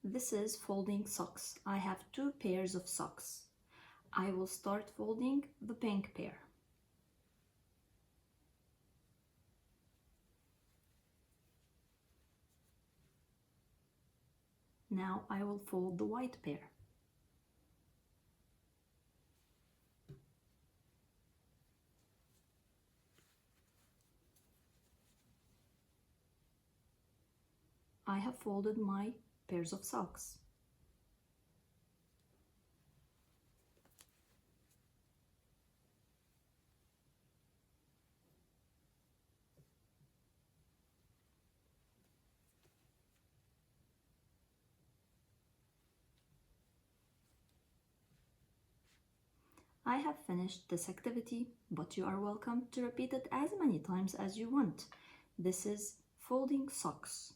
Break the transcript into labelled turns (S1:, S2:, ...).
S1: This is folding socks. I have 2 pairs of socks. I will start folding the pink pair. Now I will fold the white pair. I have folded my pairs of socks. I have finished this activity, but you are welcome to repeat it as many times as you want. This is folding socks.